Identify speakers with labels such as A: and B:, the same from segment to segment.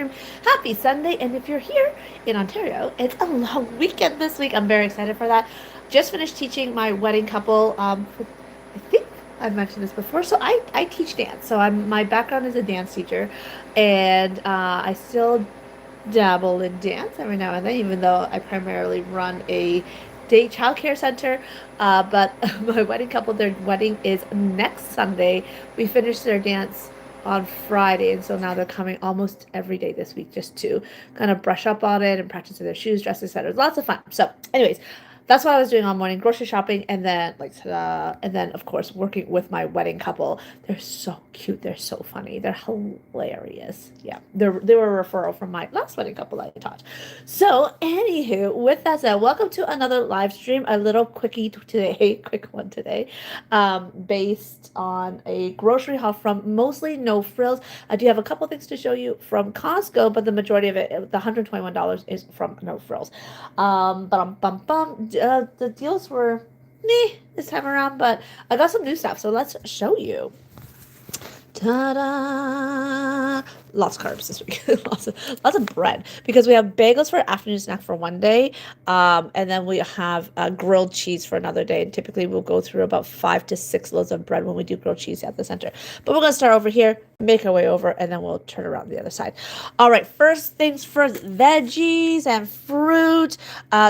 A: stream. Happy Sunday, and if you're here in Ontario, it's a long weekend this week. I'm very excited for that. Just finished teaching my wedding couple. I think I've mentioned this before. So I teach dance. So my background is a dance teacher, and I still dabble in dance every now and then, even though I primarily run a day childcare center. But my wedding couple, their wedding is next Sunday. We finished their dance on Friday, and so now they're coming almost every day this week just to kind of brush up on it and practice in their shoes, dresses, etc. It's lots of fun. So, anyways, that's what I was doing all morning, grocery shopping, and then and then of course working with my wedding couple. They're so cute. They're so funny. They're hilarious. Yeah, they were a referral from my last wedding couple that I taught. So, anywho, with that said, welcome to another live stream. A little quickie today, quick one today, based on a grocery haul from mostly No Frills. I do have a couple things to show you from Costco, but the majority of it, the $121, is from No Frills. The deals were meh this time around, but I got some new stuff, so let's show you. Ta-da! Lots of carbs this week. lots of bread, because we have bagels for afternoon snack for one day, and then we have grilled cheese for another day. And typically we'll go through about 5 to 6 loaves of bread when we do grilled cheese at the center. But we're gonna start over here, make our way over, and then we'll turn around the other side. All right, first things first, veggies and fruit.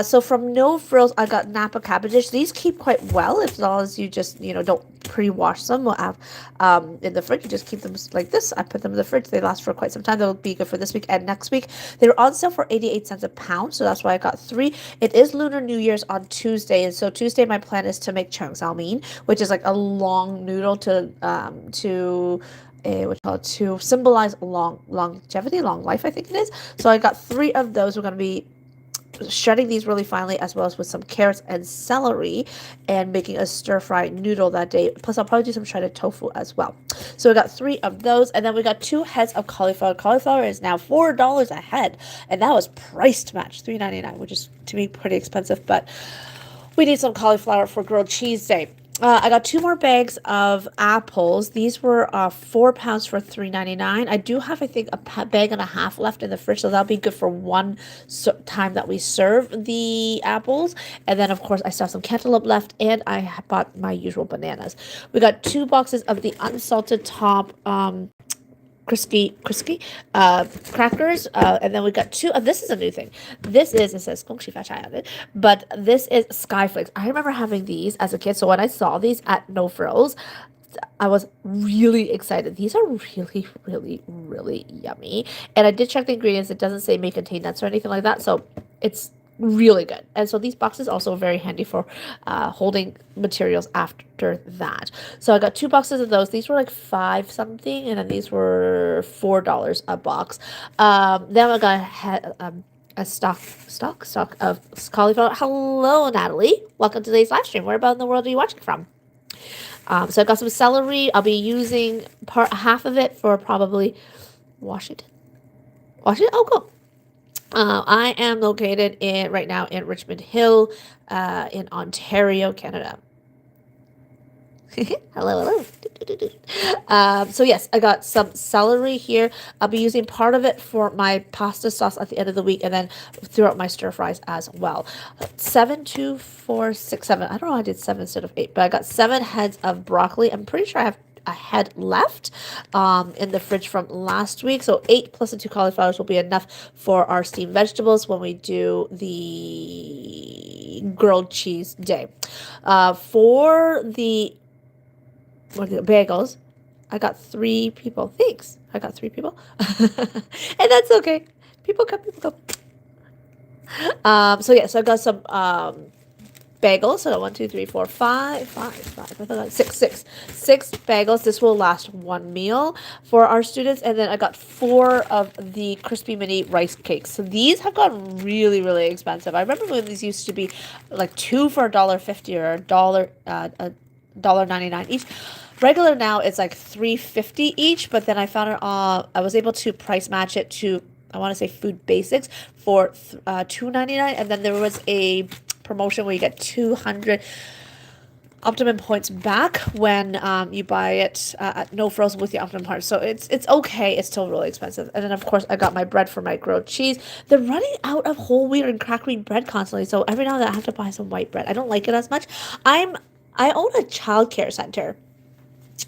A: So from No Frills, I got Napa cabbages. These keep quite well as long as you just don't pre-wash them. We'll have in the fridge. You just keep them like this. I put them in the fridge. They last for quite some time. They'll be good for this week and next week. They were on sale for 88 cents a pound, so that's why I got 3. It is Lunar New Year's on Tuesday, and so Tuesday my plan is to make chang salmin, which is like a long noodle to symbolize longevity, long life, I think it is. So I got 3 of those. We're going to be shredding these really finely, as well as with some carrots and celery, and making a stir-fry noodle that day. Plus I'll probably do some shredded tofu as well. So we got 3 of those, and then we got 2 heads of cauliflower. Cauliflower is now $4 a head, and that was priced match, $3.99, which is to me pretty expensive, but we need some cauliflower for grilled cheese day. I got 2 more bags of apples. These were 4 pounds for $3.99. I do have, I think, a bag and a half left in the fridge, so that'll be good for one time that we serve the apples. And then, of course, I still have some cantaloupe left, and I bought my usual bananas. We got 2 boxes of the unsalted top crispy crackers, and then we got 2 this is a new thing. It says "恭喜发财" on it, but this is sky flakes. I remember having these as a kid, so when I saw these at No Frills, I was really excited. These are really, really, really yummy, and I did check the ingredients. It doesn't say may contain nuts or anything like that, so it's really good. And so these boxes also very handy for holding materials after that. So I got 2 boxes of those. These were like 5 something, and then these were $4 a box. Then I got a stock of cauliflower. Hello, Natalie. Welcome to today's live stream. Where about in the world are you watching from? So I got some celery. I'll be using half of it for probably Washington. Oh, cool. I am located right now in Richmond Hill, in Ontario, Canada. hello. So yes, I got some celery here. I'll be using part of it for my pasta sauce at the end of the week, and then throughout my stir fries as well. 7, 2, 4, 6, 7. I don't know why I did 7 instead of 8, but I got 7 heads of broccoli. I'm pretty sure I have a head left in the fridge from last week, so 8 plus the 2 cauliflowers will be enough for our steamed vegetables when we do the grilled cheese day. For the bagels, I got 3 people. Thanks. I got 3 people. And that's okay. People come. So I got some bagels. So 1, 2, 3, 4, 5. I thought 6 bagels. This will last 1 meal for our students. And then I got 4 of the crispy mini rice cakes. So these have gotten really, really expensive. I remember when these used to be like 2 for $1.50 or $1.99 each. Regular now it's like $3.50 each, but then I found it I was able to price match it to, I want to say, Food Basics for $2.99, and then there was a promotion where you get 200 Optimum points back when you buy it at no frills with the Optimum points. So it's okay. It's still really expensive. And then of course I got my bread for my grilled cheese. They're running out of whole wheat and cracked wheat bread constantly. So every now and then I have to buy some white bread. I don't like it as much. I own a childcare center.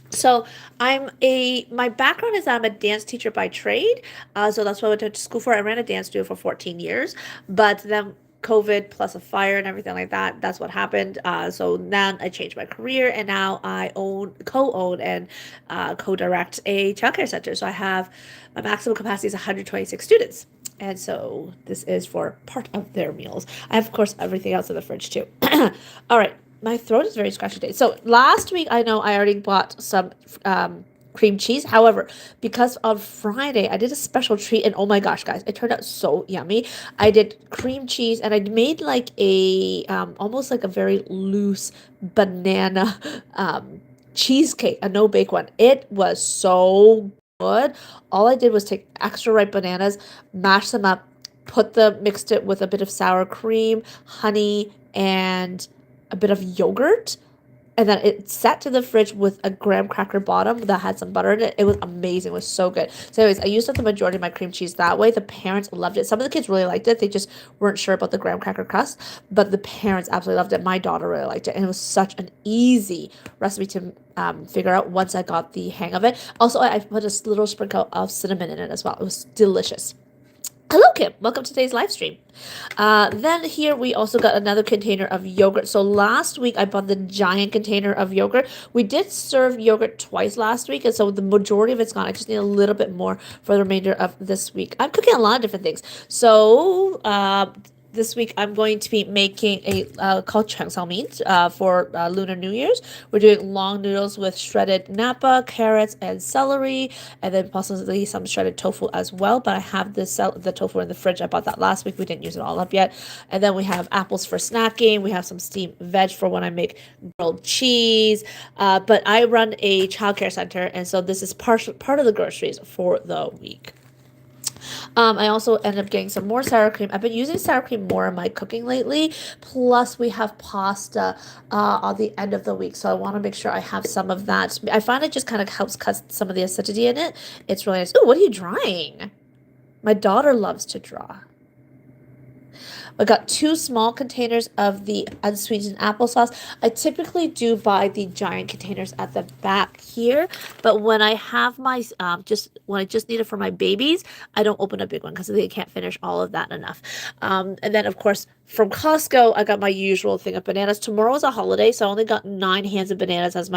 A: So my background is that I'm a dance teacher by trade. So that's what I went to school for. I ran a dance studio for 14 years, but then COVID plus a fire and everything like that, that's what happened. So then I changed my career and now I co-own and co-direct a childcare center. So I have my maximum capacity is 126 students. And so this is for part of their meals. I have, of course, everything else in the fridge too. All right. My throat is very scratchy today. So last week, I know I already bought some cream cheese. However, because on Friday, I did a special treat. And oh my gosh, guys, it turned out so yummy. I did cream cheese and I made like a almost like a very loose banana cheesecake, a no-bake one. It was so good. All I did was take extra ripe bananas, mash them up, mixed it with a bit of sour cream, honey, and a bit of yogurt, and then it sat to the fridge with a graham cracker bottom that had some butter in it. It was amazing. It was so good. So anyways, I used up the majority of my cream cheese that way. The parents loved it. Some of the kids really liked it. They just weren't sure about the graham cracker crust, but the parents absolutely loved it. My daughter really liked it, and it was such an easy recipe to figure out once I got the hang of it. Also, I put a little sprinkle of cinnamon in it as well. It was delicious. Hello, Kim. Welcome to today's live stream. Then here we also got another container of yogurt. So last week I bought the giant container of yogurt. We did serve yogurt twice last week, and so the majority of it's gone. I just need a little bit more for the remainder of this week. I'm cooking a lot of different things. So this week I'm going to be making a called changsao meat for Lunar New Year's. We're doing long noodles with shredded napa, carrots, and celery, and then possibly some shredded tofu as well. But I have the tofu in the fridge. I bought that last week. We didn't use it all up yet. And then we have apples for snacking. We have some steamed veg for when I make grilled cheese. But I run a childcare center, and so this is part of the groceries for the week. I also ended up getting some more sour cream. I've been using sour cream more in my cooking lately. Plus, we have pasta on the end of the week, so I want to make sure I have some of that. I find it just kind of helps cut some of the acidity in it. It's really nice. Oh, what are you drawing? My daughter loves to draw. I got 2 small containers of the unsweetened applesauce. I typically do buy the giant containers at the back here, but when I have my when I just need it for my babies, I don't open a big one because they can't finish all of that enough. And then of course from Costco, I got my usual thing of bananas. Tomorrow is a holiday, so I only got 9 hands of bananas as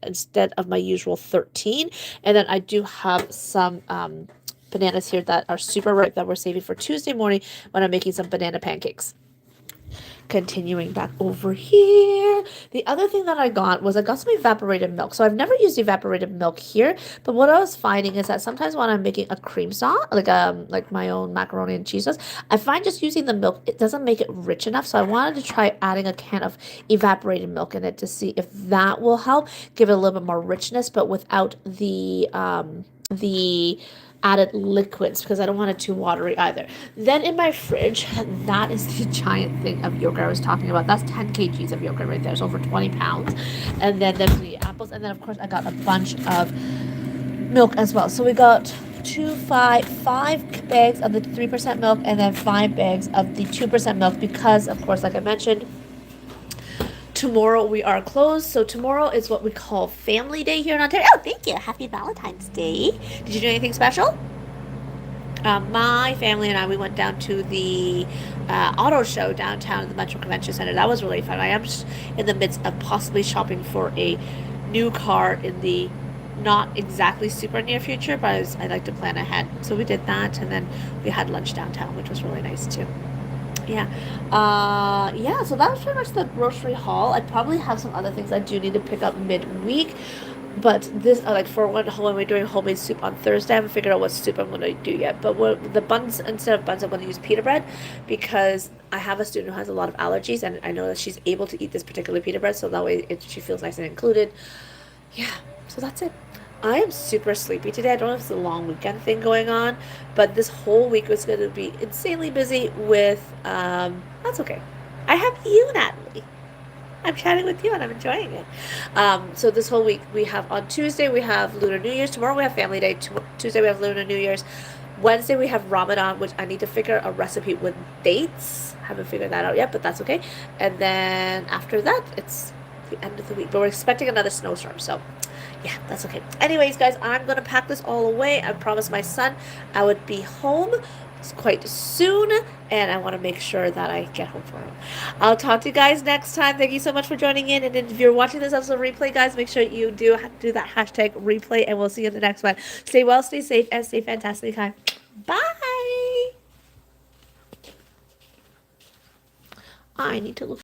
A: instead of my usual 13. And then I do have some bananas here that are super ripe that we're saving for Tuesday morning when I'm making some banana pancakes. Continuing back over here, the other thing that I got some evaporated milk. So I've never used evaporated milk here, but what I was finding is that sometimes when I'm making a cream sauce, like my own macaroni and cheese sauce, I find just using the milk, it doesn't make it rich enough. So I wanted to try adding a can of evaporated milk in it to see if that will help give it a little bit more richness, but without the added liquids because I don't want it too watery either. Then in my fridge, that is the giant thing of yogurt I was talking about. That's 10 kgs of yogurt right there. It's over 20 pounds. And then there's the apples. And then, of course, I got a bunch of milk as well. So we got five bags of the 3% milk and then 5 bags of the 2% milk because, of course, like I mentioned, tomorrow we are closed. So tomorrow is what we call Family Day here in Ontario. Oh, thank you. Happy Valentine's Day. Did you do anything special? My family and I, we went down to the auto show downtown at the Metro Convention Center. That was really fun. I am just in the midst of possibly shopping for a new car in the not exactly super near future, but I like to plan ahead. So we did that, and then we had lunch downtown, which was really nice too. Yeah. So that was pretty much the grocery haul. I probably have some other things I do need to pick up midweek. But this, for when we're doing homemade soup on Thursday, I haven't figured out what soup I'm going to do yet. But the buns, instead of buns, I'm going to use pita bread because I have a student who has a lot of allergies, and I know that she's able to eat this particular pita bread, so that way she feels nice and included. Yeah, so that's it. I am super sleepy today. I don't know if it's a long weekend thing going on, but this whole week was going to be insanely busy with, that's okay. I have you, Natalie. I'm chatting with you and I'm enjoying it. So this whole week we have on Tuesday we have Lunar New Year's. Tomorrow we have Family Day. Tuesday we have Lunar New Year's. Wednesday we have Ramadan, which I need to figure a recipe with dates. Haven't figured that out yet, but that's okay. And then after that, it's the end of the week. But we're expecting another snowstorm, so yeah, that's okay. Anyways, guys, I'm gonna pack this all away. I promised my son I would be home quite soon, and I want to make sure that I get home for him. I'll talk to you guys next time. Thank you so much for joining in, and if you're watching this as a replay, guys, make sure you do that hashtag replay, and we'll see you in the next one. Stay well, stay safe, and stay fantastic. Bye. I need to look